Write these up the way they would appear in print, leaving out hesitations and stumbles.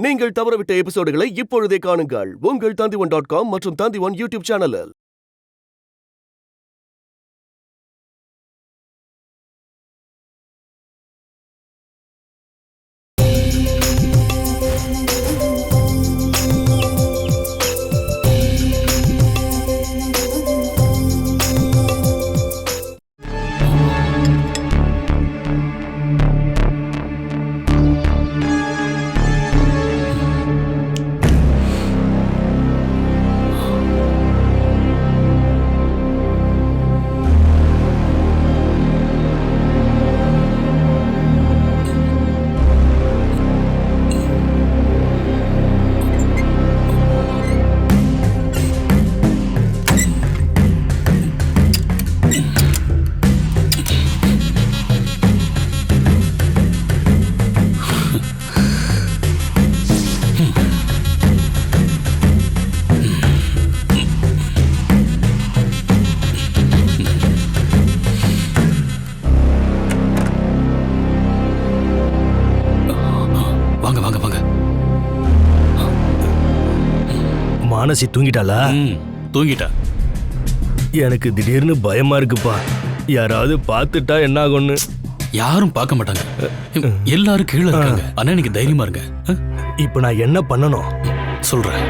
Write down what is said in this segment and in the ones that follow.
நீங்கள் தவறவிட்ட எபிசோடுகளை இப்பொழுதே காணுங்கள் உங்கள் Tandivan.com மற்றும் Tandivan யூடியூப் சேனலில். மானசி தூங்கிட்டாளா? தூங்கிட்டா. எனக்கு திடீர்னு பயமா இருக்குப்பா. யாராவது பார்த்துட்டா என்ன ஆகும்னு. யாரும் பார்க்க மாட்டாங்க, எல்லாரும் கீழே இருக்காங்க. ஆனா எனக்கு தைரியமா இருங்க. இப்ப நான் என்ன பண்ணணும் சொல்றேன்.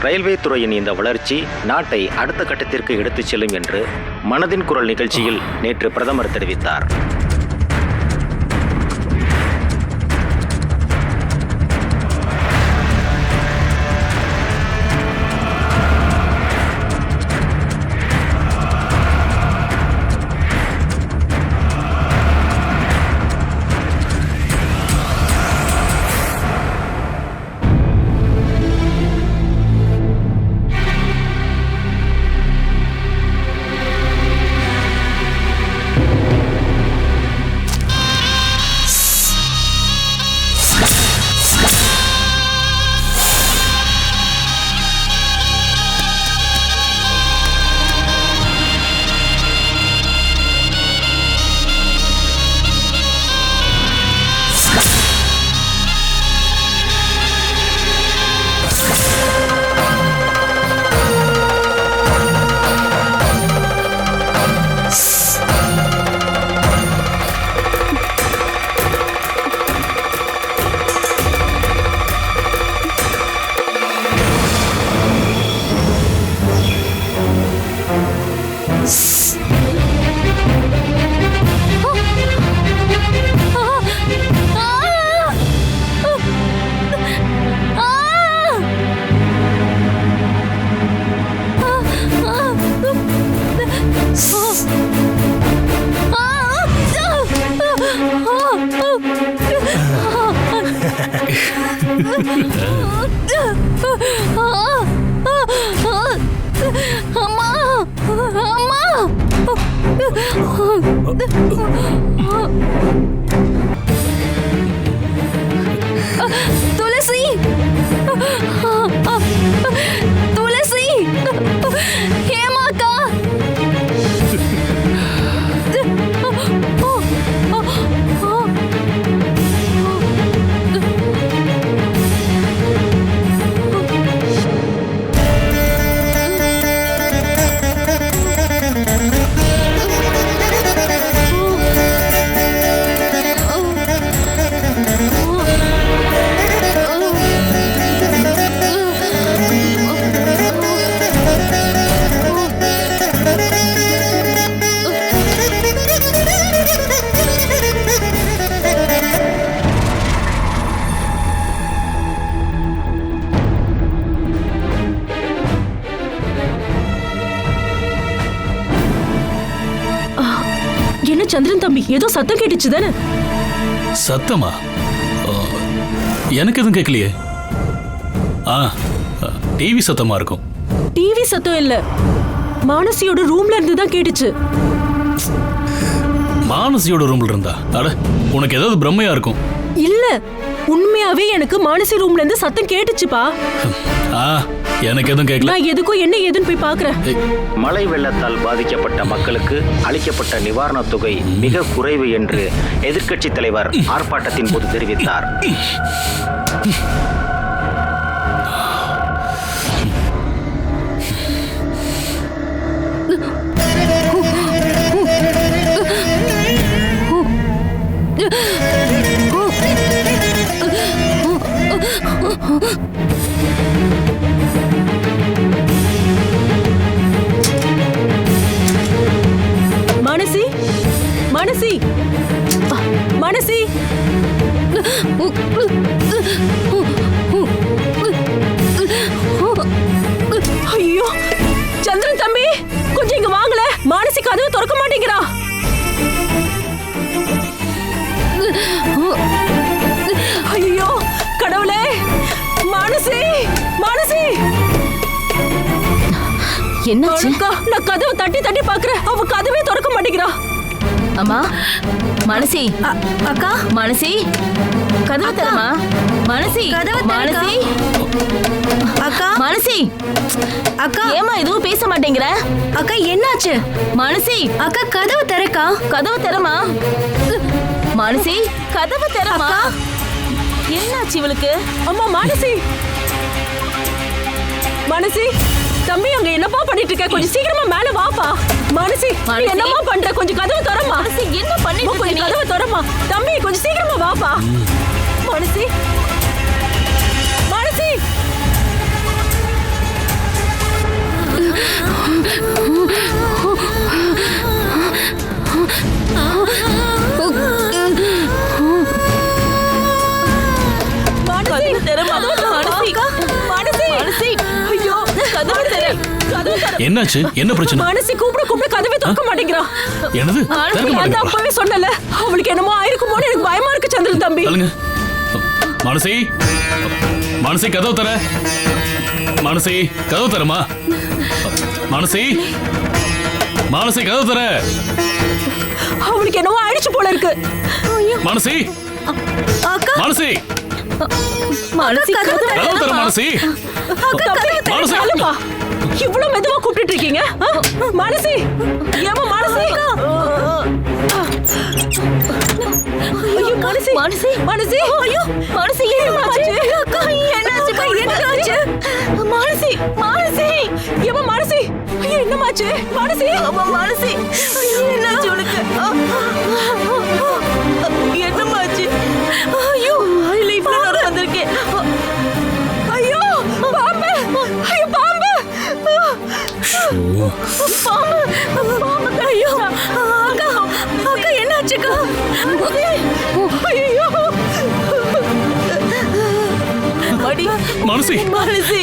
ரயில்வே துறையின் இந்த வளர்ச்சி நாட்டை அடுத்த கட்டத்திற்கு எடுத்துச் செல்லும் என்று மனதின் குரல் நிகழ்ச்சியில் நேற்று பிரதமர் தெரிவித்தார். துளசி, துளசி, ஏமாக்கா. என்ன சந்திரன் தம்பி, ஏதோ சத்தம் கேட்டுச்சு தானே? சத்தமா? எனக்கு எதுவும் கேட்கலையே. டிவி சத்தமா இருக்கும். டிவி சத்தம் இல்ல, மானசியோட ரூம்ல இருந்து தான் கேட்டுச்சு. மானசியோட ரூம்ல இருந்தா? அட, உனக்கு ஏதாவது பிரம்மையா இருக்கும். இல்ல, உண்மையாவே எனக்கு மானசி ரூம்ல இருந்து சத்தம் கேட்டுச்சுப்பா. எனக்கு எதுவும் கேட்கல. நான் எதுக்கும் என்ன ஏதுன்னு போய் பாக்குறேன். மழை வெள்ளத்தால் பாதிக்கப்பட்ட மக்களுக்கு அளிக்கப்பட்ட நிவாரணத் தொகை மிக குறைவு என்று எதிர்க்கட்சி தலைவர் ஆர்ப்பாட்டத்தின் போது தெரிவித்தார். மானசி, மானசி, மானசி. ஐயோ சந்திரன் தம்பி, கொஞ்சம் இங்க வாங்கல. மானசி கதவு திறக்க மாட்டேங்கிறா. ஐயோ கடவுளே, மானசி, மானசி. என்னாச்சு? நான் கதவை தட்டி தட்டி பாக்குறேன், அவ கதவே திறக்க மாட்டேங்கிறா. அம்மா, மனசி, அக்கா, மனசி, கதவு தரமா? மனசி, மனசி, அக்கா, மனசி, அக்கா, ஏமா எதுவும் பேச மாட்டேங்கிற? அக்கா என்னாச்சு? மனசி, அக்கா கதவு தரக்கா. கதவு தரமா? மனசி, கதவு தரமா? என்னாச்சு இவளுக்கு? அம்மா மானசி, மானசி தம்பி, அங்க என்னப்பா பண்ணிட்டு இருக்க? கொஞ்சம் சீக்கிரமா மேல வாப்பா. மானசி, நீ என்னமா பண்ற? கொஞ்சம் கதவு திறமா. மனசி, என்ன பண்ணிட்டு இருக்க? கொஞ்சம் கதவு திறமா. தம்பி கொஞ்சம் சீக்கிரமா வாப்பா. மானசி, மானசி. என்னாச்சு? என்ன பிரச்சனை? மானசி கூப்பிட கூப்பிட கதவே திறக்க மாட்டேங்கிறா. என்னது? நான் அப்பவே சொன்னல, அவளுக்கு என்னமோ ஆயிருக்குமோன்னு எனக்கு பயமா இருக்கு சந்திரன் தம்பி. மானசி, மானசி கதவு தர. மானசி கதவு தரமா? மானசி, மானசி கதவு தர. அவளுக்கு என்னவோ ஆயிடுச்சு போல இருக்கு. மானசி, அக்கா, மானசி, மானசி கதவு தர. மானசி, மானசி அழுப்பா. இவ்வளவு மெதுவா கூப்பிட்டு இருக்கீங்க? மானசி, ஏமா மானசி? ஐயோ மானசி, மானசி, மானசி, ஐயோ மானசி, என்னாச்சு? அக்கா என்னாச்சு? என்னாச்சு? மானசி, மானசி, ஏமா மானசி, ஐயோ என்னமாச்சு? மானசி, அம்மா மானசி, என்னாச்சு உனக்கு? என்னமாச்சு? ஐயோ இல்ல, இவ்வளவு நேரம் வந்திருக்கேன். ஐயோ பாம்பு, ஐயோ பாம்பு, பாம்பு. ஐயோ அக்கா, அக்கா என்னாச்சுக்கா? ஐயோ மடி, மானசி, மானசி,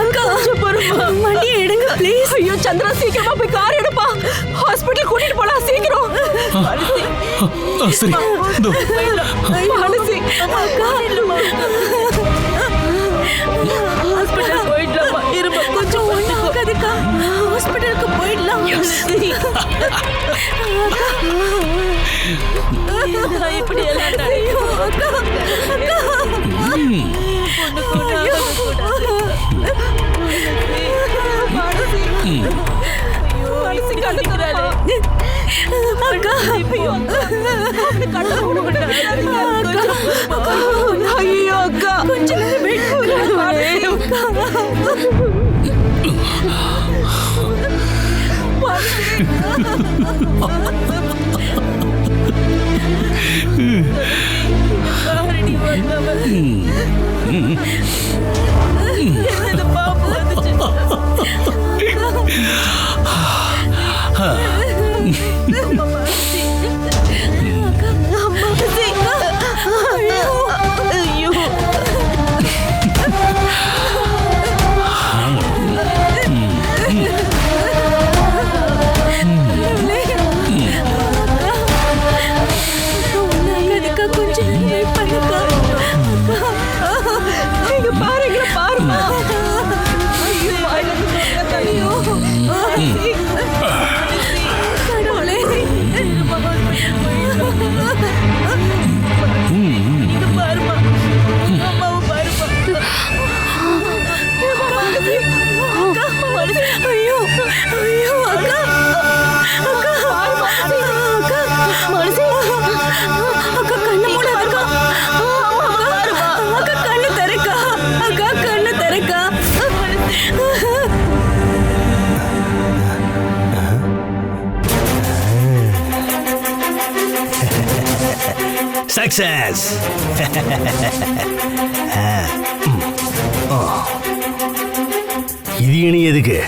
அக்கா கொஞ்சம் பொறுமா. மடி எடுங்க ப்ளீஸ். ஐயோ சந்திரா, சீக்கிரமா போய் கார் எடுப்பா. ஹாஸ்பிடல் கூட்டிட்டு போலாம் சீக்கிரம். மானசி, சரி. மானசி, அக்கா இல்லம்மா, ஹாஸ்பிடல் போயிடலாமா? இருமா கொஞ்சம் ஒண்ணாகாதுக்கா, ஹாஸ்பிடலுக்கு போயிடலாம். இப்படி எல்லாம் நடக்கும். அக்கா, அக்கா, பொண்ணு கூட மானசி கண்டுக்கிறாளே. அக்கா, ஐயோ அக்கா, கொஞ்சம் நேரம் வெயிட் பண்ணு. பாம்பு வந்துச்சு. ஐயோ சக்சஸ். இது இனி எதுக்கு?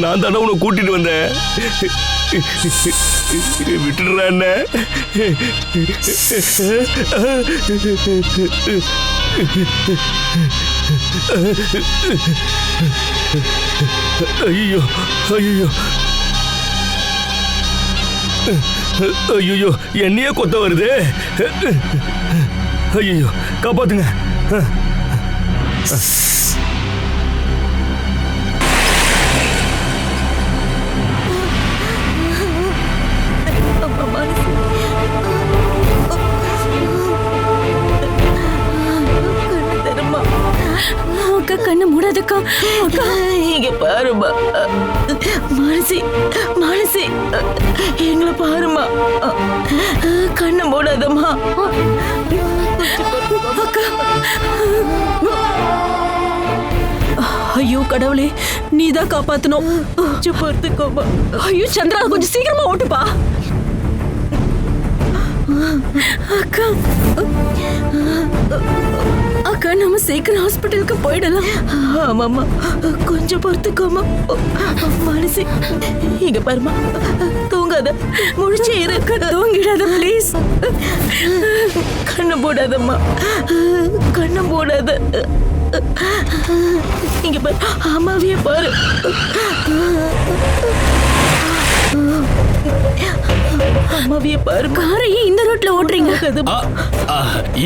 நான் தானே உன்னை கூட்டிட்டு வந்தேன். விட்டுடுறா என்ன? ஐயோ ஐயோ ஐயோ, என்னையே கொத்த வருது. ஐயோ, காப்பாத்துங்க. அக்கா கண்ணு மூடாதக்கா. அக்கா இங்க பாருமா. மானசி மானசி எங்களை பாருமா. கண்ணு மூடாதம்மா. அக்கா ஐயோ கடவுளே, நீதான் காப்பாத்தணும். கொஞ்சம் பொறுத்துக்கோமா. ஐயோ சந்திரா, கொஞ்சம் சீக்கிரமா ஓட்டுப்பா. அக்கா அக்கா, நம்ம சீக்கிரம் ஹாஸ்பிட்டலுக்கு போயிடலாம். ஆமாம்மா, கொஞ்சம் பொறுத்துக்கோமா. மனசு இங்க பாருமா, தூங்காத, முழிச்சே இரு. தூங்கிடாத ப்ளீஸ். கண்ணை போடாதம்மா, கண்ணை போடாத. இங்க பாரு, அம்மாவையே பாரு. அம்மாவையே பாரு. காரை இந்த ரோட்ல ஓட்டுறீங்க?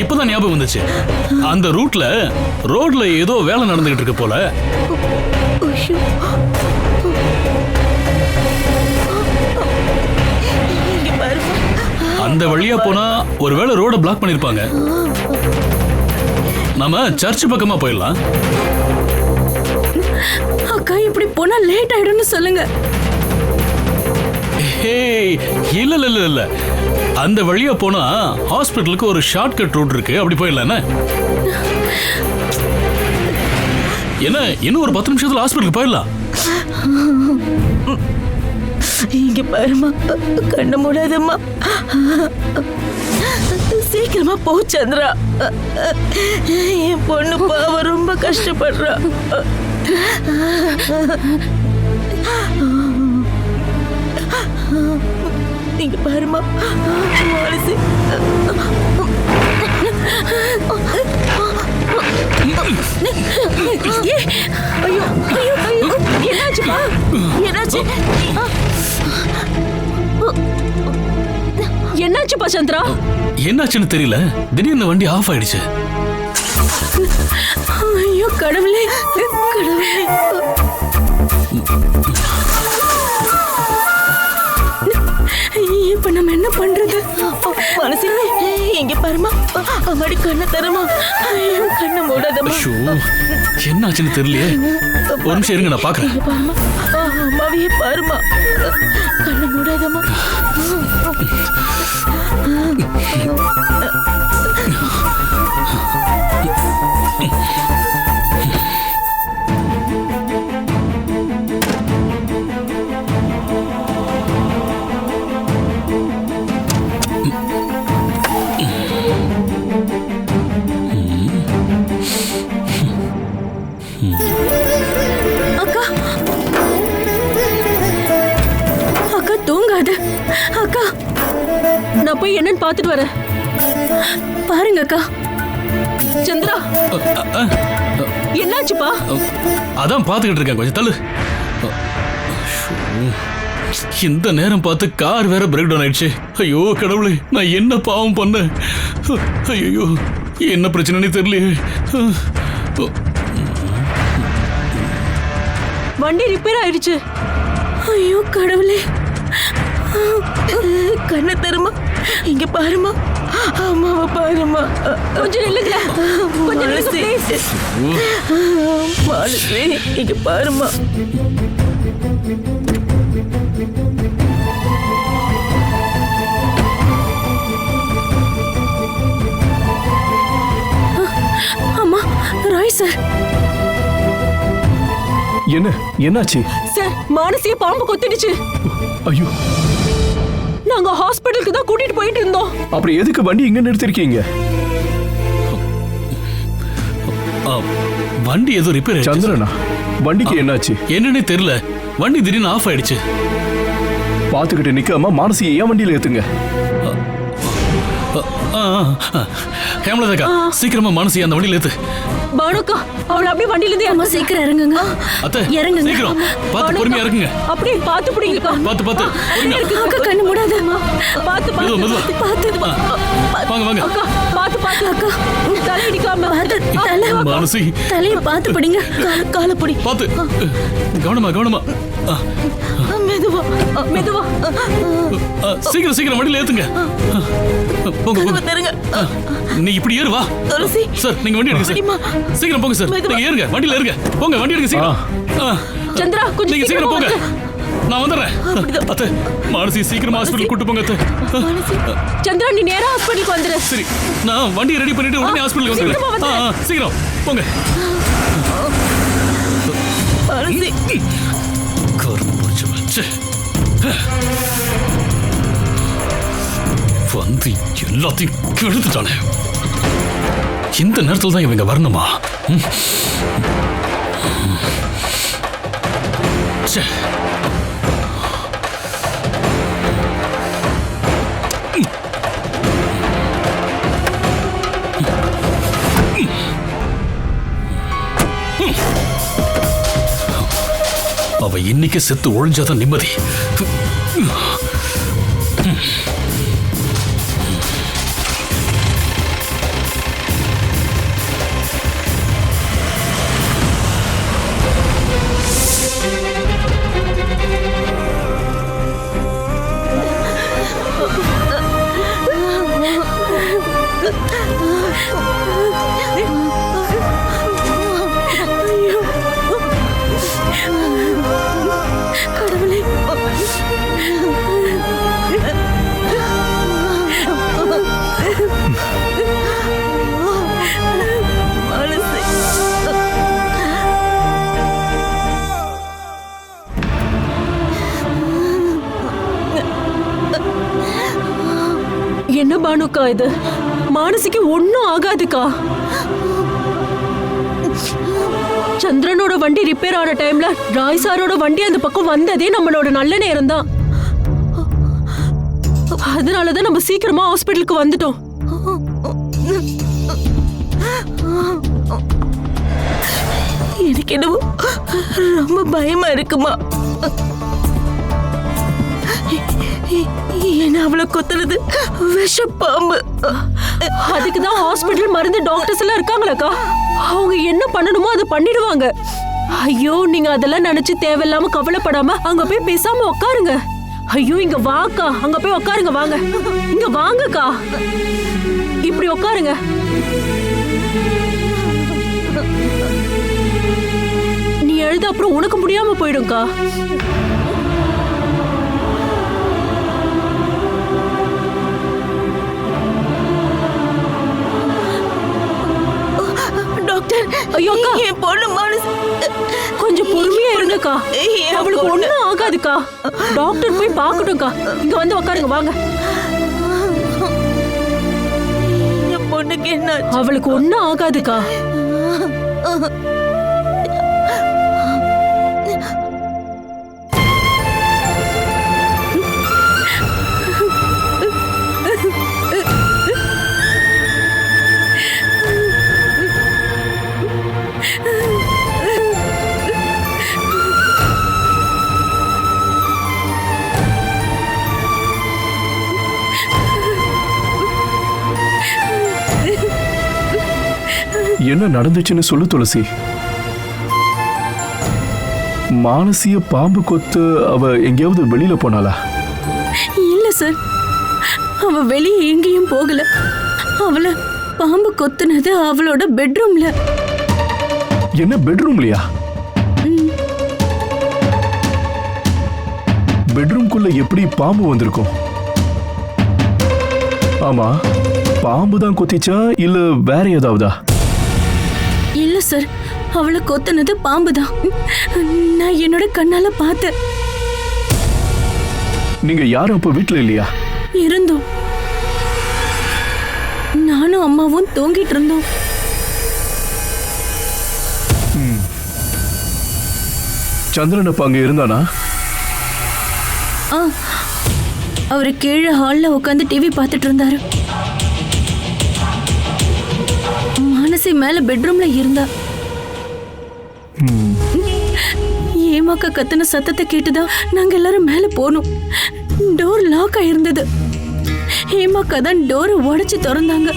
இப்பதான் ஞாபகம் வந்துச்சு. அந்த ரோட்ல ஏதோ வேலை நடந்துகிட்டு இருக்கு போல. அந்த வழியா போனா ஒருவேளை ரோட பிளாக் பண்ணிருப்பாங்க. நம்ம சர்ச் பக்கமா போயிடலாம். அக்கா, இப்படி போனா லேட் ஆயிடும்னு சொல்லுங்க. இல்ல இல்ல இல்ல இல்ல, அந்த வழியா போனா ஹாஸ்பிட்டலுக்கு ஒரு ஷார்ட்கட் ரூட் இருக்கு, அப்படி போயிடலாம். என்ன இன்னும் ஒரு 10 நிமிஷத்துல ஹாஸ்பிட்டலுக்கு போயிடலாம். இங்க பாருமா, கண்ண மூடாதம்மா. சீக்கிரமா போ சந்திரா. என் பொண்ணு பாவ ரொம்ப கஷ்டப்படுறா. நீங்க பாருமா, மானசி. ஐயோ ஐயோ ஐயோ, என்னாச்சுப்பா? என்னாச்சு? என்னாச்சுப்பா சந்திரா? என்னாச்சுன்னு தெரியல, திடீர்னு வண்டி ஆஃப் ஆயிடுச்சு. ஐயோ கடவுளே, கடவுளே. இப்ப நம்ம என்ன பண்றது? மனசே எங்க பாருமா, அம்மாடி கண்ணை தரமா. கண்ணை மூடாதம்மா. என்னாச்சுன்னு தெரியலையே, ஒரு நிமிஷம் இருங்க, நான் பாக்குறேன். பாருமா, அம்மாவையே பாருமா. கண்ணை மூடாதம்மா. அக்கா அக்கா, தூங்காத அக்கா. நான் போய் என்னன்னு பாத்துட்டு வரேன். பாருங்க அக்கா. சந்திரா, என்னாச்சுப்பா? அதான் பாத்துக்கிட்டு இருக்கேன், கொஞ்சம் தள்ளு. இந்த நேரம் பார்த்து கார் வேற பிரேக் டவுன் ஆயிடுச்சு. ஐயோ கடவுளே, நான் என்ன பாவம் பண்ணேன்? ஐயோ, என்ன பிரச்சனைன்னு தெரியலையே. வண்டி ரிப்பேர் ஆயிடுச்சு. ஐயோ கடவுளே, கண்ணை தருமா. இங்க பாருமா, அம்மாவை பாருமா. கொஞ்சம் நில்லுங்க, கொஞ்சம் நில்லுங்க. மானசி, இங்க பாருமா. என்னாச்சு? சார் மானசிய பாம்பு கொத்திடுச்சு. ஐயோ, நாங்க ஹாஸ்பிடலுக்கு தான் கூட்டிட்டு போயிட்டு இருந்தோம். அப்புறம் எதுக்கு வண்டி இங்க நிறுத்திருக்கீங்க? வண்டி ஏதோ ரிப்பேர். சந்திரனா, வண்டிக்கு என்னாச்சு? என்னன்னே தெரியல, வண்டி திடீர்னு ஆஃப் ஆயிடுச்சு. பாத்துக்கிட்டு நிக்காம மானசியை ஏன் வண்டியில ஏத்துங்க. ஹேமலதாக்கா, சீக்கிரமா மானசி அந்த வண்டியில ஏத்து. பானுக்கா, அவளை அப்படியே வண்டியில இருந்து அம்மா சீக்கிரம் இறங்குங்க. அத்தை, இறங்குங்க. சீக்கிரம் பார்த்து பொறுமையா இருக்குங்க. அப்படியே பாத்து பிடிங்கக்கா. பார்த்து பொறுமையா. அக்கா கண்ணு மூடாதம்மா. பாத்து மெதுவா. வாங்க வாங்க. அக்கா பாத்து அக்கா தலை இடிக்காம. தலை மானசி, தலையை பார்த்து பிடிங்க. காலை பிடி. பார்த்து கவனமா. மெதுவா. சீக்கிரம் வண்டியில ஏத்துங்க. போங்க. நீ இப்படி ஏறு வா. சார் நீங்க வண்டி எடுங்க சார். சீக்கிரம் போங்க சார். நீங்க ஏறுங்க, வண்டியில ஏறுங்க. போங்க, வண்டி எடுங்க சீக்கிரம். சந்திரா கொஞ்சம் நீங்க சீக்கிரம் போங்க. நான் வந்துடுறேன். அத்தை, மானசி சீக்கிரமா ஹாஸ்பிடல் கூட்டு போங்க அத்தை. சந்திரா நீ நேரா ஹாஸ்பிடலுக்கு வந்துரு. சரி, நான் வண்டியை ரெடி பண்ணிட்டு உடனே ஹாஸ்பிடலுக்கு வந்துடுறேன். சீக்கிரம் போங்க. வந்து எல்லாத்தையும் கெடுத்துட்டானே. இந்த நேரத்தில் தான் இவங்க வரணுமா? அவ இன்னைக்கு செத்து ஒழிஞ்சாதான் நிம்மதி. என்ன பானுக்கா இது? மானசிக்கு ஒன்னும் ஆகாதுக்கா. சந்திரனோட வண்டி ரிப்பேர் ஆன டைம்ல ராய் சாரோட வண்டி அந்த பக்கம் வந்ததே நம்மளோட நல்ல நேரம் தான். அதனாலதான் நம்ம சீக்கிரமா ஹாஸ்பிடலுக்கு வந்துட்டோம். எனக்கு என்னவோ ரொம்ப பயமா இருக்குமா. என்ன அவளை கொத்துறது விஷ பாம்பு. அதுக்குதான் ஹாஸ்பிடல் மருந்து டாக்டர்ஸ் எல்லாம் இருக்காங்களக்கா. அவங்க என்ன பண்ணணுமோ அதை பண்ணிடுவாங்க. ஐயோ நீங்க அதெல்லாம் நினைச்சு தேவையில்லாம கவலைப்படாம அங்க போய் பேசாம உட்காருங்க. ஐயோ இங்க வாக்கா, அங்க போய் உட்காருங்க. வாங்க இங்க வாங்கக்கா, இப்படி உட்காருங்க. நீ எழுத அப்புறம் உனக்கு முடியாம போயிடும்க்கா. ஐயோ அக்கா, என் பொண்ணு மனசு கொஞ்சம் பொறுமையா இருங்கக்கா. அவளுக்கு ஒண்ணும் ஆகாதுக்கா. டாக்டர் போய் பார்க்கட்டும்க்கா. இங்க வந்து உட்காருங்க. வாங்க. என் பொண்ணுக்கு என்ன? அவளுக்கு ஒண்ணும் ஆகாதுக்கா. என்ன நடந்துச்சுன்னு சொல்லு துளசி. மானசிய பாம்பு கொத்து அவ எங்கேயாவது வெளியில போனாளா? இல்ல சார், அவ வெளியே எங்கேயும் போகல. அவளை பாம்பு கொத்துனது அவளோட பெட்ரூம்ல. என்ன பெட்ரூம்லயா? பெட்ரூம்குள்ள எப்படி பாம்பு வந்திருக்கும்? ஆமா, பாம்பு தான் கொத்திச்சா இல்ல வேற ஏதாவதா? இல்ல சார், அவளை கொத்துனது பாம்புதான். நான் என்னோட கண்ணால பார்த்தேன். நீங்க யாரும் அப்ப வீட்டுல இல்லையா? இருந்தோம். நானும் அம்மாவும் தூங்கிட்டு இருந்தோம். சந்திரன் அப்ப அங்க இருந்தானா? அவரு கீழே ஹால்ல உட்காந்து டிவி பார்த்துட்டு இருந்தாரு. மானசி மேல பெட்ரூம்ல இருந்தா. ஏமாக்கா கத்துன சத்தத்தை கேட்டுதான் நாங்க எல்லாரும் மேல போனோம். Door lock ஆயிருந்தது. ஏமாக்கா தான் டோரை உடைச்சு திறந்தாங்க.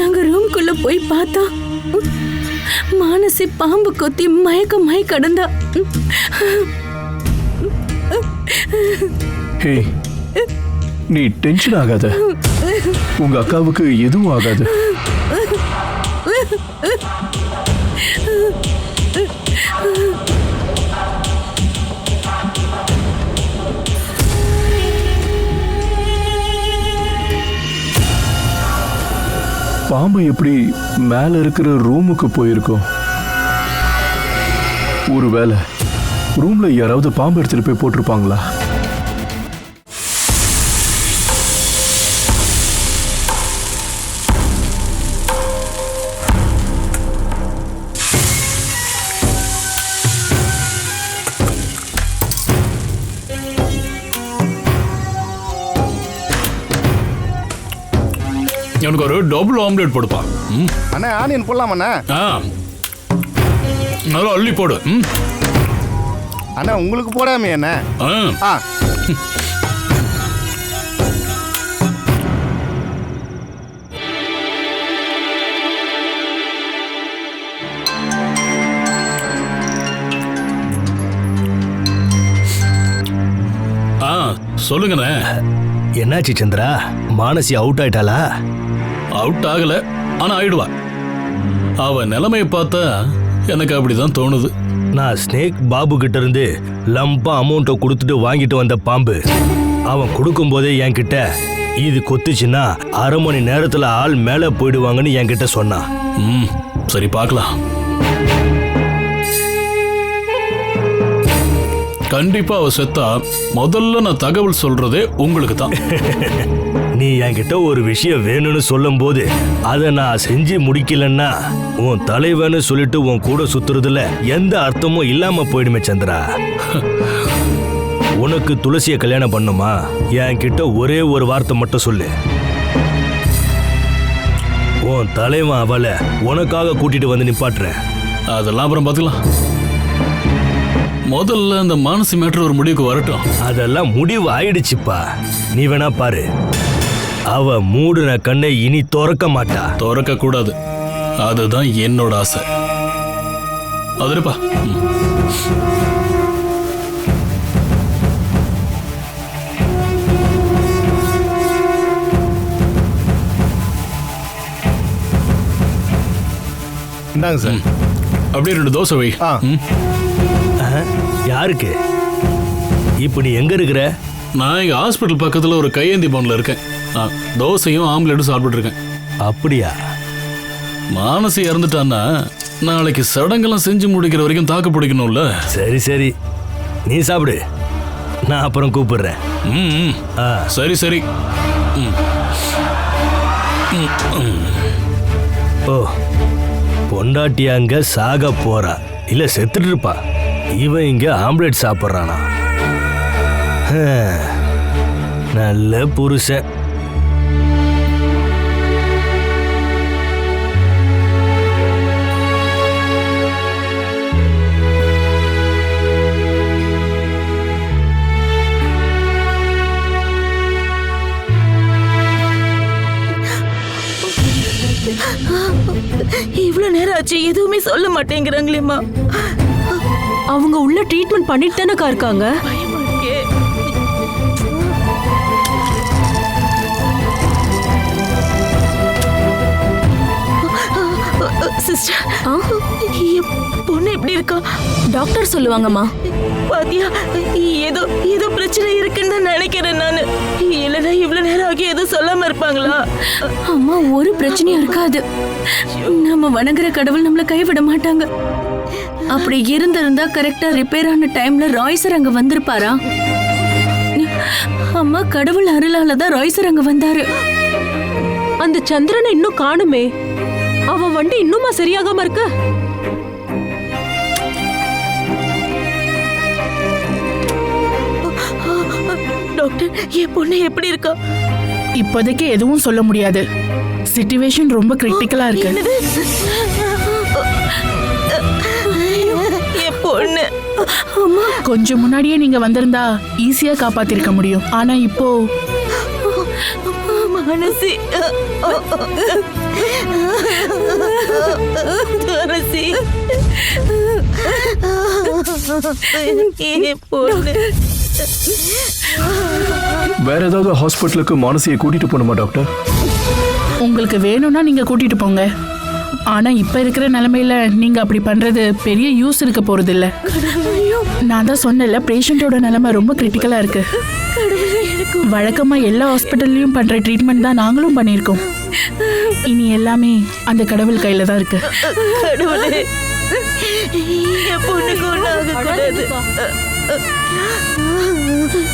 நாங்க ரூம்குள்ள போய் பார்த்தா மானசி பாம்பு கொத்தி மயக்கமாய் கடந்தா. ஹே, நீ டென்ஷன் ஆகாத. உங்க அக்காவுக்கு எதுவும் ஆகாது. பாம்பு எப்படி மேல இருக்கிற ரூமுக்கு போயிருக்கோம்? ஒருவேளை ரூம்ல யாராவது பாம்பு எடுத்துட்டு போய் போட்டிருப்பாங்களா? எனக்கு ஒரு டபுள் ஆம்லெட் போடுப்பா. அண்ணா ஆனியன் போடலாமண்ணா? நல்லா அள்ளி போடு. அண்ணா உங்களுக்கு போடாமே என்ன? சொல்லுங்கண்ணே. என்னாச்சு சந்திரா? மானசி அவுட் ஆயிட்டாளா? அவுட் ஆகல, ஆனா ஆயிடுவா. அவ நிலைமையை பார்த்தா எனக்கு அப்படிதான் தோணுது. நான் ஸ்னேக் பாபு கிட்ட இருந்து லம்பா அமௌண்ட்டை கொடுத்துட்டு வாங்கிட்டு வந்த பாம்பு. அவன் கொடுக்கும் போதே என்கிட்ட இது கொத்துச்சுன்னா 1/2 மணி நேரத்துல ஆள் மேல போயிடுவாங்கன்னு என்கிட்ட சொன்னான். சரி பார்க்கலாம். கண்டிப்பா அவ செத்தா முதல்ல நான் தகவல் சொல்றதே உங்களுக்கு தான். நீ என்கிட்ட ஒரு விஷயம் வேணும்னு சொல்லும் போது அதை நான் செஞ்சு முடிக்கலன்னா உன் தலைவன்னு சொல்லிட்டு உன் கூட சுத்துறதுல எந்த அர்த்தமும் இல்லாம போயிடுமே சந்திரா. உனக்கு துளசிய கல்யாணம் பண்ணுமா? என்கிட்ட ஒரே ஒரு வார்த்தை மட்டும் சொல்லு. உன் தலைவன் அவளை உனக்காக கூட்டிட்டு வந்து நிப்பாட்டுறேன். அதெல்லாம் அப்புறம் பார்த்துக்கலாம். முதல்ல அந்த மானசி மேட்டர் ஒரு முடிவுக்கு வரட்டும். அதெல்லாம் முடிவு ஆயிடுச்சுப்பா. நீ வேணா பாரு, அவ மூடுன கண்ணை இனி திறக்க மாட்டா. திறக்க கூடாது, அதுதான் என்னோட ஆசை. அதுப்பா. இந்தாங்க சார். அப்படியே 2 தோசை வை. யாருக்கு? இப்ப நீ எங்க இருக்கிற? நான் இங்க ஹாஸ்பிட்டல் பக்கத்துல ஒரு கையேந்தி பவுன்ல இருக்கேன். தோசையும் ஆம்லெட்டும் சாப்பிட்டு இருக்கேன். அப்படியா? மானசி இறந்துட்டான்னா நாளைக்கு சடங்கெல்லாம் செஞ்சு முடிக்கிற வரைக்கும் தாக்கு பிடிக்கணும்ல. சரி சரி, நீ சாப்பிடு, நான் அப்புறம் கூப்பிடுறேன். சரி சரி. ஓ, பொண்டாட்டி அங்க சாக போறா, இல்ல செத்துட்டு இருப்பா. இவன் இங்க ஆம்லெட் சாப்பிட்றானா? நல்ல புருஷன். இவ்வளவு நேரம் ஆச்சு, எதுவுமே சொல்ல மாட்டேங்கிறாங்களேம்மா. அவங்க உள்ள ட்ரீட்மெண்ட் பண்ணிட்டு தானக்கா இருக்காங்க. சிஸ்டர் என் பொண்ணு எப்படி இருக்கா? டாக்டர் சொல்லுவாங்கம்மா. பாத்தியா, ஏதோ ஏதோ பிரச்சனை இருக்குன்னு தான் நினைக்கிறேன் நானு. இல்லைன்னா இவ்வளவு நேரம் ஆகி எதுவும் சொல்லாம இருப்பாங்களா? அம்மா, ஒரு பிரச்சனையும் இருக்காது. நம்ம வணங்குற கடவுள் நம்மள கைவிட மாட்டாங்க. அப்படி இருந்திருந்தா கரெக்டா ரிப்பேர் ஆன டைம்ல ராய் சார் அங்க வந்திருப்பாரா? அம்மா, கடவுள் அருளால தான் ராய் சார் அங்க வந்தாரு. அந்த சந்திரனை இன்னும் காணுமே. அவன் வண்டி இன்னுமா சரியாகாம இருக்கு? டாக்டர், என் பொண்ணு எப்படி இருக்கா? இப்போதைக்கு எதுவும் சொல்ல முடியாது. சிச்சுவேஷன் ரொம்ப கிரிட்டிக்கலா இருக்கு. என் பொண்ணு கொஞ்சம் முன்னாடியே நீங்க வந்திருந்தா ஈஸியா காப்பாத்திருக்க முடியும். ஆனா இப்போ மனசி துளசி என் பொண்ணு. வேற ஏதாவது ஹாஸ்பிட்டலுக்கு மானசியை கூட்டிட்டு போகணுமா டாக்டர்? உங்களுக்கு வேணும்னா நீங்க கூட்டிட்டு போங்க. ஆனா இப்ப இருக்கிற நிலைமையில நீங்க அப்படி பண்றது பெரிய யூஸ் இருக்க போறது இல்ல. நான் தான் சொன்னல, பேஷண்டோட நிலைமை ரொம்ப கிரிட்டிக்கலா இருக்கு. வழக்கமா எல்லா ஹாஸ்பிட்டல்லையும் பண்ற ட்ரீட்மெண்ட் தான் நாங்களும் பண்ணியிருக்கோம். இனி எல்லாமே அந்த கடவுள் கையில தான் இருக்கு. கடவுளே, என் பொண்ணுக்கு ஒண்ணு ஆகக்கூடாது.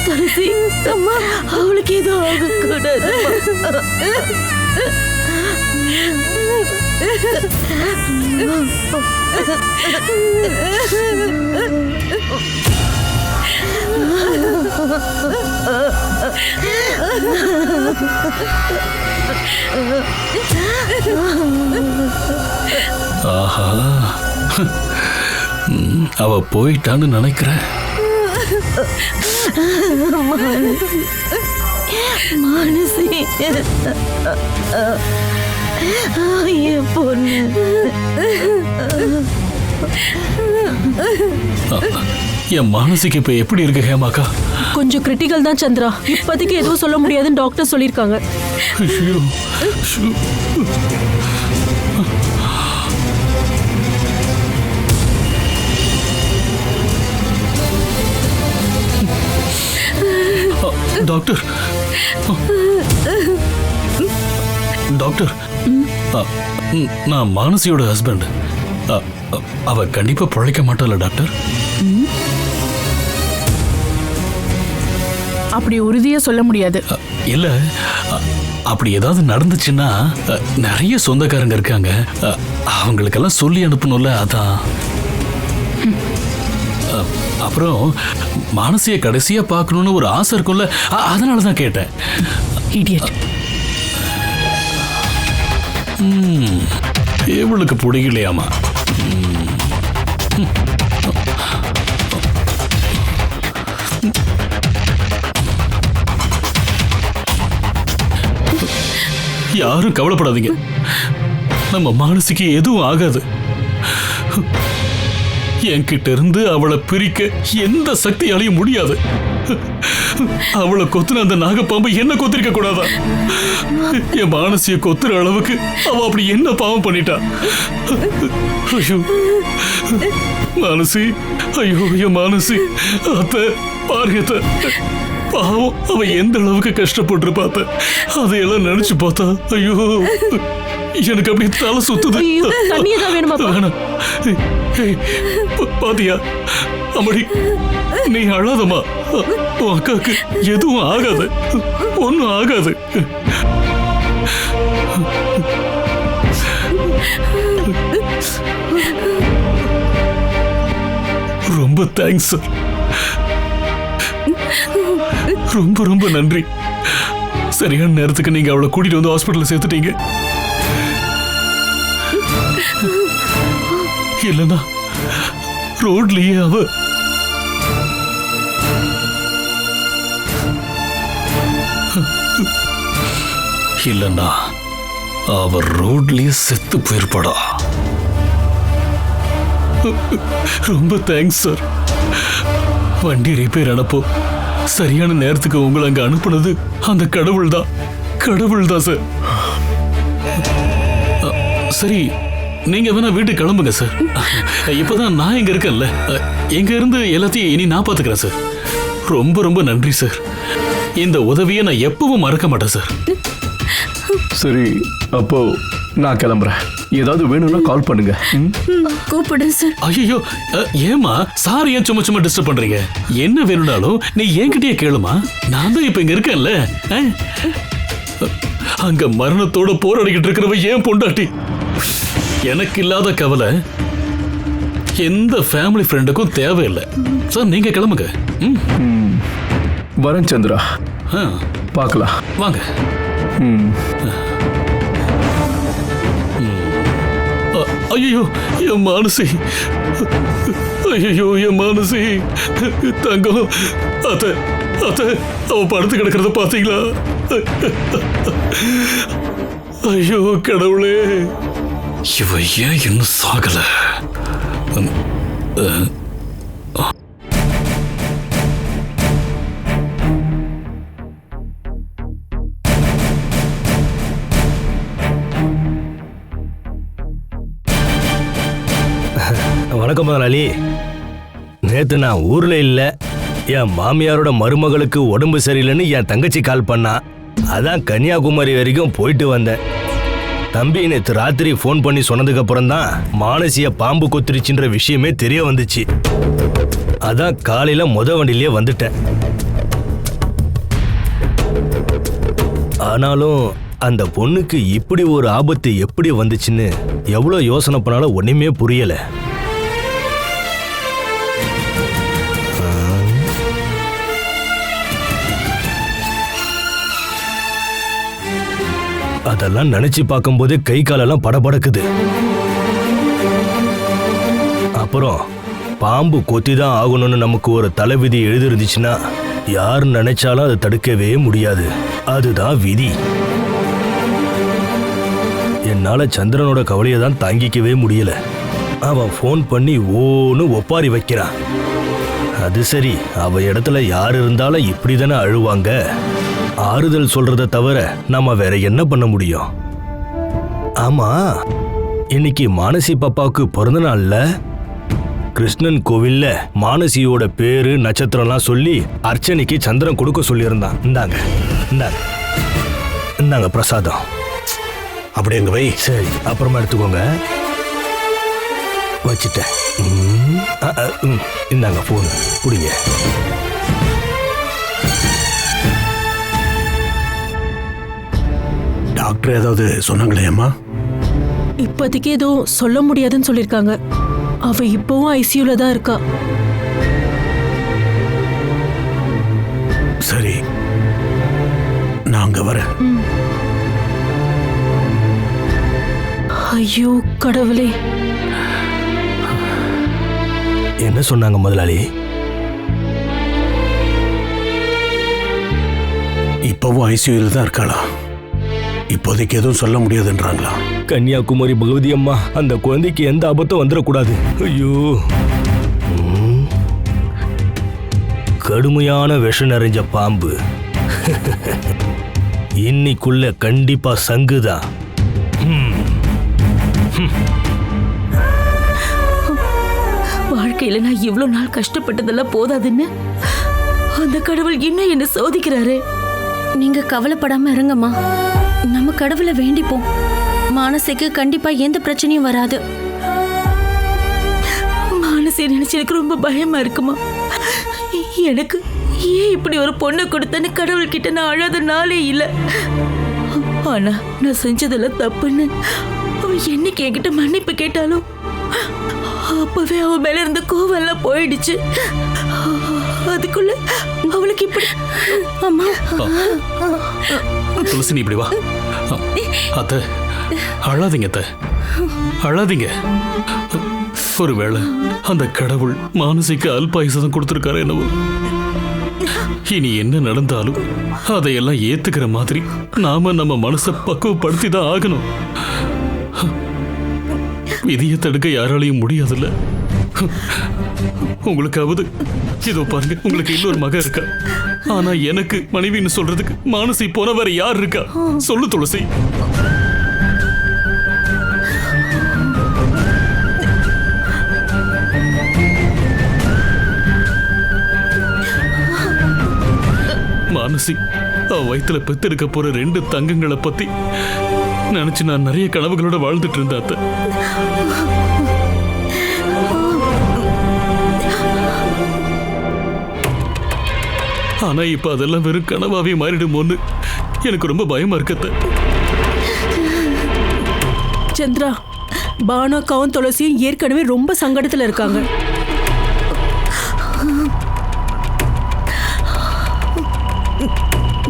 துளசி அம்மா, அவளுக்கு எதுவும் ஆகக்கூடாது. ஆஹா, அவ போயிட்டான்னு நினைக்கிறேன். மானசி, என் பொண்ணு. என் மானசிக்கு இப்ப எப்படி இருக்கு ஹேமாக்கா? கொஞ்சம் கிரிட்டிக்கல் தான் சந்திரா. இப்போதைக்கு எதுவும் சொல்ல முடியாதுன்னு டாக்டர் சொல்லியிருக்காங்க. ஐயோ, ஷூ. டாக்டர், டாக்டர், நான் மானசியோட ஹஸ்பண்ட். அவ கண்டிப்பா பிழைக்க மாட்டாள டாக்டர்? அப்படி உறுதியா சொல்ல முடியாது. இல்ல, அப்படி ஏதாவது நடந்துச்சுன்னா நிறைய சொந்தக்காரங்க இருக்காங்க, அவங்களுக்கெல்லாம் சொல்லி அனுப்பணும்ல, அதான். அப்புறம் மானசிய கடைசியா பார்க்கணும்னு ஒரு ஆசை இருக்கும்ல, அதனாலதான் கேட்டேன். இடியட். இவளுக்கு பிடிக்கலையாமா? யாரும் கவலைப்படாதீங்க, நம்ம மானசிக்கு எதுவும் ஆகாது. என்கிட்ட இருந்து அவளை பிரிக்க எந்த சக்தியாலையும் முடியாது. அவளை கொத்துன அந்த நாகப்பாம்பு என்ன கொத்திருக்க கூடாதா? என் மானசிய கொத்துற அளவுக்கு அவ அப்படி என்ன பாவம் பண்ணிட்டா? ஐயோ மானசி, ஐயோ என் மானசி, அத்த பாருங்க, பாவம் அவ எந்த அளவுக்கு கஷ்டப்பட்டு பார்த்த, அதையெல்லாம் நினைச்சு பார்த்தா ஐயோ எனக்கு அப்படி தலை சுத்துது. வேணாம், பாத்தியா அம்மடி, நீ அழாதம்மா. உன் அக்காக்கு எதுவும் ஆகாது, ஒன்னும் ஆகாது. ரொம்ப தேங்க்ஸ் சார், ரொம்ப ரொம்ப நன்றி. சரியான நேரத்துக்கு நீங்க அவளை கூட்டிட்டு வந்து ஹாஸ்பிட்டல்ல சேர்த்துட்டீங்க. இல்லனா ரோட்லயே அவ இல்லனா அவ ரோட்லயே செத்து போயிருப்படா. ரொம்ப தேங்க்ஸ் சார். வண்டி ரிப்பேர் ஆனப்போ சரியான நேரத்துக்கு உங்களை அங்க அனுப்புனது அந்த கடவுள் தான், கடவுள் தான் சார். சரி, நீங்க வேணா வீட்டுக்கு கிளம்புங்க சார். இப்பதான் நான் இங்க இருக்கேன்ல, எங்க இருந்து எல்லாத்தையும் இனி நான் பாத்துக்கிறேன் சார். ரொம்ப ரொம்ப நன்றி சார். இந்த உதவியை நான் எப்பவும் மறக்க மாட்டேன் சார். சரி, அப்போ நான் கிளம்புறேன். ஏதாவது வேணும்னா கால் பண்ணுங்க. கூப்பிடுறேன் சார். ஐயோ, ஏமா சார் ஏன் சும்மா சும்மா டிஸ்டர்ப் பண்றீங்க? என்ன வேணும்னாலும் நீ என்கிட்டயே கேளுமா. நான் தான் இப்ப இங்க இருக்கேன்ல. அங்க மரணத்தோட போராடிக்கிட்டு இருக்கிறவ ஏன் பொண்டாட்டி. எனக்கு இல்லாத கவலை எந்த ஃபேமிலி ஃப்ரெண்டுக்கும் தேவையில்லை சார். நீங்க கிளம்புங்க. வரேன் சந்திரா, பார்க்கலாம். வாங்க. ஐயோ என் மானசி, ஐயோ என் மானசி தங்கம். அத்தை அத்தை, அவ படுத்து கிடக்கிறத பாத்தீங்களா? ஐயோ கடவுளே, இவ ஏன் இன்னும் சாகல? வணக்கம் முதலாளி. நேத்து நான் ஊர்ல இல்ல, என் மாமியாரோட மருமகளுக்கு உடம்பு சரியில்லைன்னு என் தங்கச்சி கால் பண்ணா. அதான் கன்னியாகுமரி வரைக்கும் போயிட்டு வந்தேன். தம்பி நேற்று ராத்திரி ஃபோன் பண்ணி சொன்னதுக்கு அப்புறம் தான் மானசிய பாம்பு கொத்திருச்சுன்ற விஷயமே தெரிய வந்துச்சு. அதான் காலையில வண்டியிலே வந்துட்டேன். ஆனாலும் அந்த பொண்ணுக்கு இப்படி ஒரு ஆபத்து எப்படி வந்துச்சுன்னு எவ்வளோ யோசனை பண்ணாலும் ஒண்ணுமே புரியல. அதெல்லாம் நினைச்சு பார்க்கும்போதே கை காலெல்லாம் படபடக்குது. அப்புறம் பாம்பு கொத்திதான் ஆகணும்னு நமக்கு ஒரு தலைவிதி எழுதிருந்துச்சுன்னா யார் நினைச்சாலும் அதை தடுக்கவே முடியாது. அதுதான் விதி. என்னால சந்திரனோட கவலையை தான் தாங்கிக்கவே முடியல. அவன் ஃபோன் பண்ணி ஓன்னு ஒப்பாரி வைக்கிறான். அது சரி, அவ இடத்துல யார் இருந்தாலும் இப்படிதானே அழுவாங்க. ஆறுதல் சொல்றதை தவிர நம்ம வேற என்ன பண்ண முடியும்? ஆமா, இன்னைக்கு மானசி பாப்பாவுக்கு பிறந்த நாள்ல கிருஷ்ணன் கோவில்ல மானசியோட பேரு நட்சத்திரம்லாம் சொல்லி அர்ச்சனைக்கு சந்திரன் கொடுக்க சொல்லியிருந்தான். இந்தாங்க இந்தாங்க இந்தாங்க பிரசாதம். அப்படிங்க வை. சரி, அப்புறமா எடுத்துக்கோங்க. வச்சுட்டேன். இந்தாங்க போன் புடிங்க. டாக்டர் ஏதாவது சொன்னாங்களே அம்மா? இப்போதைக்கு எதுவும் சொல்ல முடியாதுன்னு சொல்லியிருக்காங்க. அவ இப்பவும் ஐசியூல தான் இருக்கா. சரி, நாங்க வரேன். ஐயோ கடவுளே. என்ன சொன்னாங்க முதலாளி? இப்பவும் ஐசியூல தான் இருக்காளா? இப்போதைக்கு எதுவும் சொல்ல முடியாதுன்றாங்களா? கன்னியாகுமரி பகவதி அம்மா, அந்த குழந்தைக்கு எந்த ஆபத்தும் வந்துடக்கூடாது. ஐயோ, கடுமையான விஷம் நிறைஞ்ச பாம்பு. இன்னைக்குள்ள கண்டிப்பா சங்குதான். வாழ்க்கையில நான் இவ்வளவு நாள் கஷ்டப்பட்டதெல்லாம் போதாதுன்னு அந்த கடவுள் இன்னும் என்ன சோதிக்கிறாரு. நீங்க கவலைப்படாம இருங்கம்மா. நம்ம கடவுளை வேண்டிப்போம். மானசிக்கு கண்டிப்பா எந்த பிரச்சனையும் வராது. மானசி நினைச்சு எனக்கு ரொம்ப பயமா இருக்குமா. எனக்கு ஏன் இப்படி ஒரு பொண்ணை கொடுத்தேன்னு கடவுள்கிட்ட நான் அழாத நாளே இல்லை. ஆனா நான் செஞ்சதெல்லாம் தப்புன்னு அவன் என்னைக்கு என்கிட்ட மன்னிப்பு கேட்டாலும் அப்பவே அவன் மேல இருந்த கோவம் எல்லாம் போயிடுச்சு. அதுக்குள்ள அவளுக்கு இப்படி. அம்மா, துளசி, நீ இப்படி வா. அத்தை, அழாதீங்க அத்தை, அழாதீங்க. ஒருவேளை அந்த கடவுள் மானசிக்கு அல்பாயுசம் கொடுத்திருக்காரு என்னவோ. இனி என்ன நடந்தாலும் அதையெல்லாம் ஏத்துக்கிற மாதிரி நாம நம்ம மனசை பக்குவப்படுத்தி தான் ஆகணும். விதியை தடுக்க யாராலையும் முடியாதுல்ல. உங்களுக்காவது இதோ பாருங்க, உங்களுக்கு இன்னொரு மகன் இருக்கா. ஆனா எனக்கு மனைவின்னு சொல்றதுக்கு மானசி போன வேற யார் இருக்கா? சொல்லு துளசி. மானசி அவ வயித்துல பெத்தெடுக்க போற 2 தங்கங்களை பத்தி நினைச்சு நான் நிறைய கனவுகளோட வாழ்ந்துட்டு இருந்தேன் அத்தை. ஆனா இப்ப அதெல்லாம் வெறும் கனவாவே மாறிடுமோன்னு எனக்கு ரொம்ப பயமா இருக்கத்த. சந்திரா, பானுக்காவும் துளசியும் ஏற்கனவே ரொம்ப சங்கடத்துல இருக்காங்க.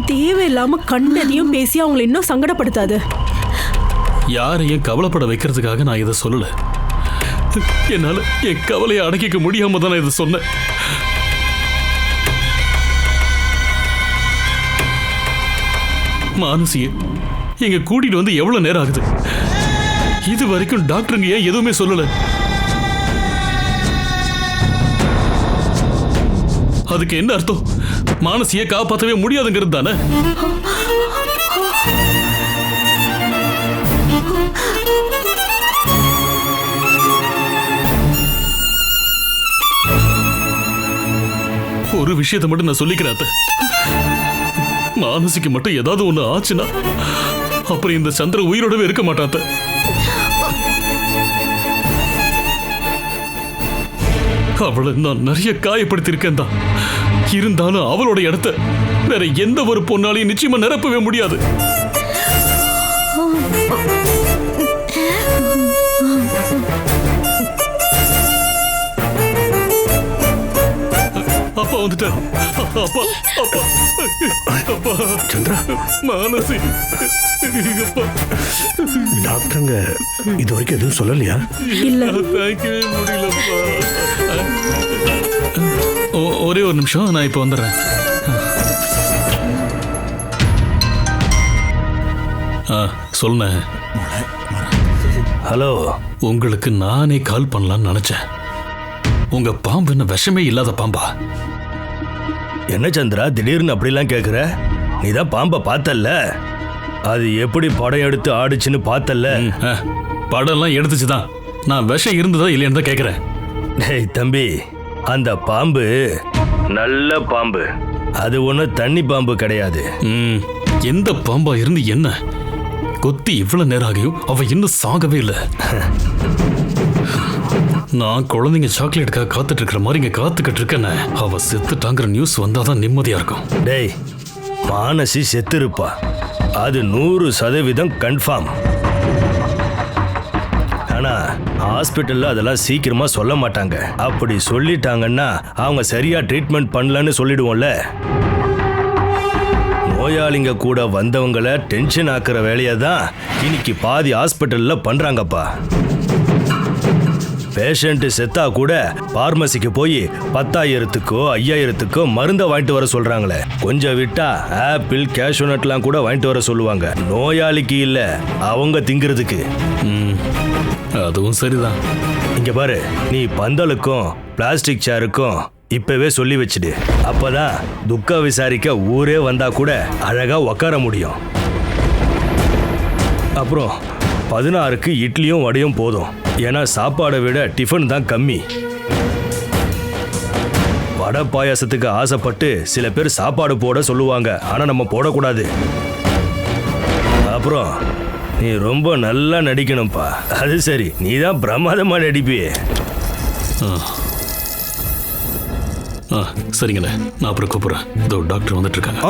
தேவையில்லாம கண்டதையும் பேசி அவங்களை இன்னும் சங்கடப்படுத்தாது. யாரையும் கவலைப்பட வைக்கிறதுக்காக நான் இதை சொல்லல. என்னால என் கவலையை அடக்கிக்க முடியாம தான் நான் இதை சொன்னேன். மானசிய இங்க கூட்டிட்டு வந்து எவ்வளவு நேரம் ஆகுது? இது வரைக்கும் டாக்டருங்க ஏன் எதுவுமே சொல்லல? அதுக்கு என்ன அர்த்தம்? மானசிய காப்பாற்றவே முடியாதுங்கிறது தானே? ஒரு விஷயத்தை மட்டும் நான் சொல்லிக்கிறேன். மானசிக்கு மட்டும் ஏதாவது ஒண்ணு ஆச்சுன்னா அப்புறம் இந்த சந்திர உயிரோடவே இருக்க மாட்டாத்த. அவளை நான் நிறைய காயப்படுத்தியிருக்கேன் தான். இருந்தாலும் அவளோட இடத்த வேற எந்த ஒரு பொண்ணாலையும் நிச்சயமா நிரப்பவே முடியாது. அப்பா வந்துட்டார். அப்பா அப்பா அப்பா சந்திரா, மானசி டாக்டருங்க இது வரைக்கும் எதுவும் சொல்லலையா? இல்ல, தாங்கிக்கவே முடியலப்பா. ஒரே ஒரு நிமிஷம், நான் இப்ப வந்துடுறேன். சொல்லுங்க. ஹலோ, உங்களுக்கு நானே கால் பண்ணலாம்னு நினைச்சேன். உங்க பாம்பு என்ன விஷமே இல்லாத பாம்பா? என்ன சந்திரா திடீர்னு அப்படிலாம் கேக்குற? நீ தான் பாம்பை பார்த்தல்ல, அது எப்படி படம் எடுத்து ஆடுச்சுன்னு பார்த்தல்ல. படம்லாம் எடுத்துச்சுதான். நான் விஷம் இருந்ததா இல்லையான்னு தான் கேட்குறேன். டேய் தம்பி, அந்த பாம்பு நல்ல பாம்பு, அது ஒன்றும் தண்ணி பாம்பு கிடையாது. எந்த பாம்பா இருந்து என்ன? கொத்தி இவ்வளவு நேரம் ஆகியும் அவ இன்னும் சாகவே இல்லை. நான் குழந்தைங்க சாக்லேட்டுக்காக காத்துட்டு இருக்கிற மாதிரி இங்க காத்துக்கிட்டு இருக்கேன்னு. அவ செத்துட்டாங்கிற நியூஸ் வந்தாதான் நிம்மதியா இருக்கும். டேய், மானசி செத்து இருப்பா, அது 100% கன்ஃபார்ம். ஆனா ஹாஸ்பிட்டல்ல அதெல்லாம் சீக்கிரமா சொல்ல மாட்டாங்க. அப்படி சொல்லிட்டாங்கன்னா அவங்க சரியா ட்ரீட்மெண்ட் பண்ணலன்னு சொல்லிடுவோம்ல. நோயாளிங்க கூட வந்தவங்களை டென்ஷன் ஆக்குற வேலையை தான் இன்னைக்கு பாதி ஹாஸ்பிட்டல்ல பண்றாங்கப்பா. பேஷண்ட் செத்தா கூட பார்மசிக்கு போய் 10,000க்கோ 5,000க்கோ மருந்தை வாங்கிட்டு வர சொல்றாங்களே. கொஞ்சம் விட்டா ஆப்பிள் கேஷ்யூநட்லாம் கூட வாங்கிட்டு வர சொல்லுவாங்க. நோயாளிக்கு இல்ல, அவங்க திங்கிறதுக்கு. அதுவும் சரிதான். இங்க பாரு, நீ பந்தலுக்கும் பிளாஸ்டிக் சேருக்கும் இப்பவே சொல்லி வச்சுடு. அப்பதான் துக்க விசாரிக்க ஊரே வந்தா கூட அழகா உக்கார முடியும். அப்புறம் 16க்கு இட்லியும் வடையும் போதும். ஏன்னா சாப்பாடை விட டிஃபன் தான் கம்மி. வடை பாயாசத்துக்கு ஆசைப்பட்டு சில பேர் சாப்பாடு போட சொல்லுவாங்க, ஆனா நம்ம போடக்கூடாது. அப்புறம் நீ ரொம்ப நல்லா நடிக்கணும்ப்பா. அது சரி, நீ தான் பிரமாதமா நடிப்பியே. சரிங்கண்ணே, நான் அப்புறம் கூப்பிடுறேன். இதோ டாக்டர் வந்துட்டு இருக்காங்க.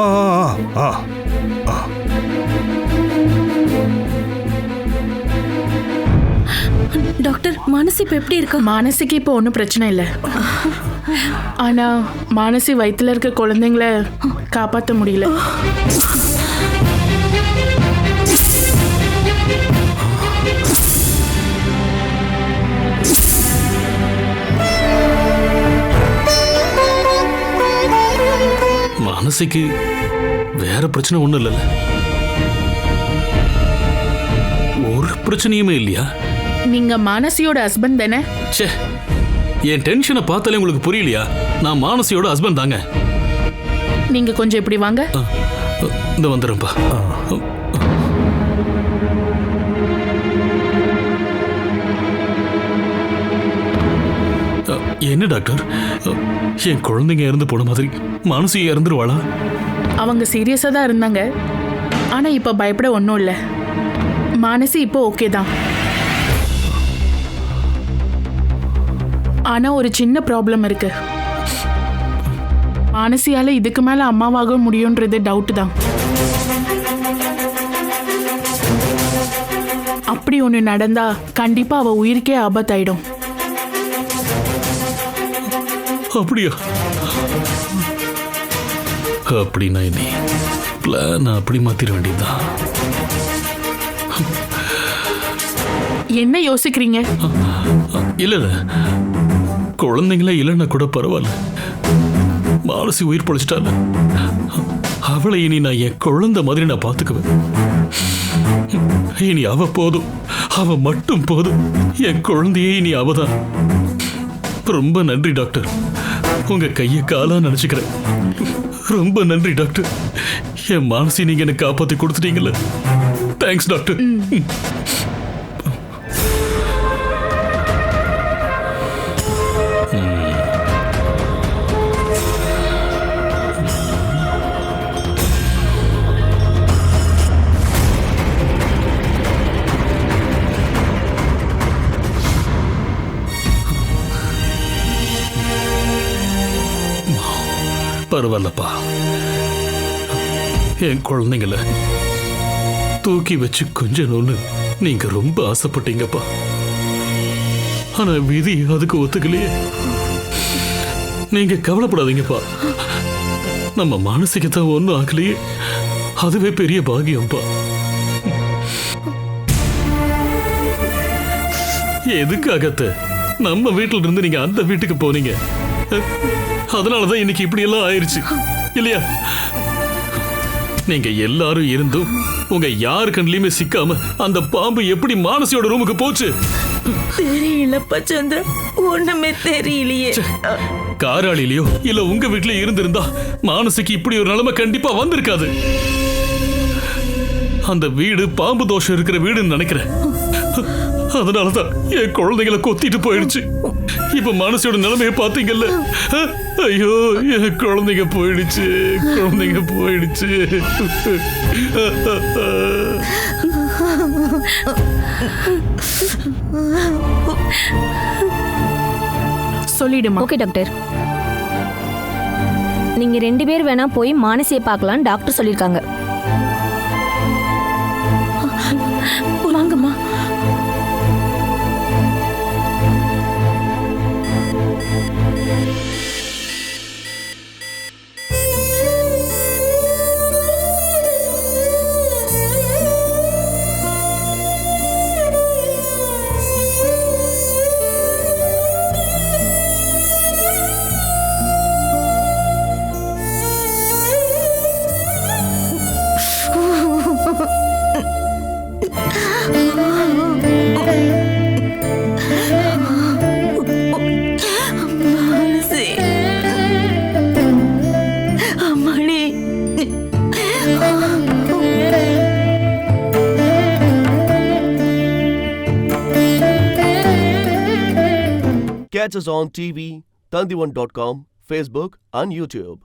டாக்டர், மானசி இப்ப எப்படி இருக்கா? மானசிக்கு இப்போ ஒன்றும் பிரச்சனை இல்லை. ஆனா மானசி வயித்துல இருக்க குழந்தைங்கள காப்பாற்ற முடியல. மானசிக்கு வேற பிரச்சனை ஒண்ணும் இல்லைல்ல? ஒரு பிரச்சனையுமே இல்லையா? நீங்க மானசியோட ஹஸ்பண்ட் தானே? ச்சே, என் டென்ஷனை பார்த்தாலே உங்களுக்கு புரியலையா? நான் மானசியோட ஹஸ்பண்ட் தாங்க. நீங்க கொஞ்சம் இப்படி வாங்க. இந்த வந்துடுறேன்ப்பா. என்ன டாக்டர், என் குழந்தைங்க இறந்து போன மாதிரி மானசியை இறந்துருவாளா? அவங்க சீரியஸா தான் இருந்தாங்க. ஆனா இப்ப பயப்பட ஒன்றும் இல்லை. மானசி இப்போ ஓகே தான். ஆனா ஒரு சின்ன ப்ராப்ளம் இருக்கு. மானசியால இதுக்கு மேல அம்மாவாக முடியும்ன்றது டவுட் தான். அப்படி ஒண்ணு நடந்தா கண்டிப்பா அவ உயிருக்கே ஆபத்தாயிடும். அப்படியா? அப்படின்னா இனி பிளான் அப்படி மாத்திர வேண்டியதுதான். என்ன யோசிக்கிறீங்க? இல்ல குழந்தைங்களே இல்லைன்னா கூட பரவாயில்ல. மானசி உயிர் பொழைச்சிட்டால, அவளை இனி நான் என் குழந்தை மாதிரி நான் பார்த்துக்குவேன். இனி அவ போதும், அவ மட்டும் போதும். என் குழந்தையே இனி அவதான். ரொம்ப நன்றி டாக்டர். உங்க கையை காலா நினைச்சுக்கிறேன். ரொம்ப நன்றி டாக்டர். என் மானசி நீங்க எனக்கு காப்பாத்தி கொடுத்துட்டீங்கல்ல. Thanks doctor. பரவாயில்லப்பா, என் குழந்தைங்கள தூக்கி வச்சு கொஞ்சணும்னு நீங்க ரொம்ப ஆசைப்பட்டீங்கப்பா. ஆனா விதி அதுக்கு ஒத்துக்கலையே. நீங்க கவலைப்படாதீங்கப்பா. நம்ம மானசிக்கு தான் ஒன்றும் ஆகலையே, அதுவே பெரிய பாகியம்ப்பா. எதுக்காகத்த நம்ம வீட்டுல இருந்து நீங்க அந்த வீட்டுக்கு போனீங்க? அதனாலதான் இன்னைக்கு இப்படி எல்லாம் ஆயிருச்சு இல்லையா? நீங்க எல்லாரும் இருந்தும் உங்க யாரு கண்ணிலுமே சிக்காம அந்த பாம்பு எப்படி மானசியோட ரூமுக்கு போச்சு? தெரியலப்பா சந்திரா, ஒண்ணுமே தெரியலையே. காராளிலையோ இல்ல உங்க வீட்டுல இருந்திருந்தா மானசிக்கு இப்படி ஒரு நிலைமை கண்டிப்பா வந்திருக்காது. அந்த வீடு பாம்பு தோஷம் இருக்கிற வீடுன்னு நினைக்கிறேன். அதனாலதான் என் குழந்தைகளை கொத்திட்டு போயிடுச்சு. இப்ப மானசியோட நிலைமையை பாத்தீங்கல்ல. ஐயோ, என் குழந்தைங்க போயிடுச்சு, குழந்தைங்க போயிடுச்சு. சொல்லிடுமா? ஓகே டாக்டர், நீங்க 2 பேர் வேணா போய் மானசியை பார்க்கலாம் டாக்டர் சொல்லிருக்காங்க. வாங்கம்மா. Catch us on TV, Tandivan.com, Facebook and YouTube.